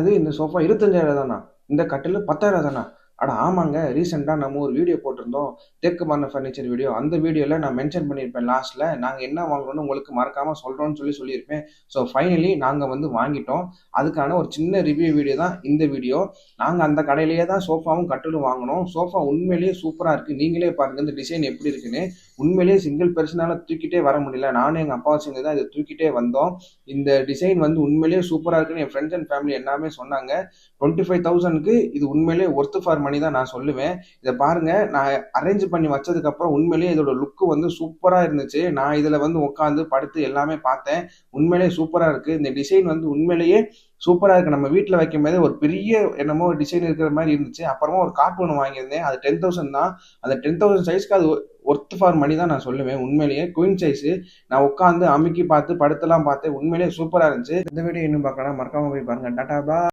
அது இந்த சோஃபா 25,000 தானா? இந்த கட்டிலு 10,000 தானா? அட ஆமாங்க. ரீசென்ட்டா நம்ம ஒரு வீடியோ போட்டிருந்தோம். தேக்கு மர ஃபர்னிச்சர் வீடியோ. அந்த வீடியோல நான் மென்ஷன் பண்ணியிருப்பேன் லாஸ்ட்ல. நாங்க என்ன வாங்குனோம்னு உங்களுக்கு மறக்காம சொல்றோம்னு சொல்லியிருப்பேன். ஸோ ஃபைனலி நாங்க வந்து வாங்கிட்டோம். அதுக்கான ஒரு சின்ன ரிவ்யூ வீடியோ தான் இந்த வீடியோ. நாங்க அந்த கடையிலேயே தான் சோஃபாவும், கட்டிலும் வாங்குனோம். சோஃபா உண்மையிலேயே சூப்பரா இருக்கு. நீங்களே பாருங்க இந்த டிசைன் எப்படி இருக்குன்னு. உண்மையிலேயே சிங்கிள் பெர்சனால தூக்கிட்டே வர முடியல. நானும் எங்க அப்பாவும் சேர்ந்து தான் இத தூக்கிட்டே வந்தோம். இந்த டிசைன் வந்து உண்மையிலேயே சூப்பரா இருக்குன்னு என் ஃப்ரெண்ட்ஸ் அண்ட் ஃபேமிலி எல்லாமே சொன்னாங்க. 25,000க்கு இது உண்மையிலேயே ஒர்த் ஃபார் மணி தான் நான் சொல்லுவேன். இத பாருங்க, நான் அரேஞ்ச் பண்ணி வச்சதுக்கப்புறம் உண்மையிலேயே இதோட லுக் வந்து சூப்பரா இருந்துச்சு. நான் இதுல வந்து உட்காந்து, படுத்து எல்லாமே பார்த்தேன். உண்மையிலேயே சூப்பரா இருக்கு. இந்த டிசைன் வந்து உண்மையிலேயே சூப்பரா இருக்கு. நம்ம வீட்ல வைக்கும்போதே ஒரு பெரிய என்னமோ டிசைன் இருக்கிற மாரி இருந்துச்சு. அப்புறமா ஒரு காட் ஒண்ணு வாங்கியிருந்தேன். அது 10,000 தான். அந்த 10,000 சைஸ்க்கு அது ஒர்த் ஃபார் மணி தான் நான் சொல்லுவேன். உண்மையிலேயே குயின் சைஸ். நான் உட்காந்து அமுக்கி பார்த்து, படுத்துலாம் பார்த்தேன். உண்மையிலேயே சூப்பரா இருந்துச்சு. இந்த வீடியோ இன்னும் பார்க்கலனா மறக்காம போய் பாருங்க. டாடா பாய்.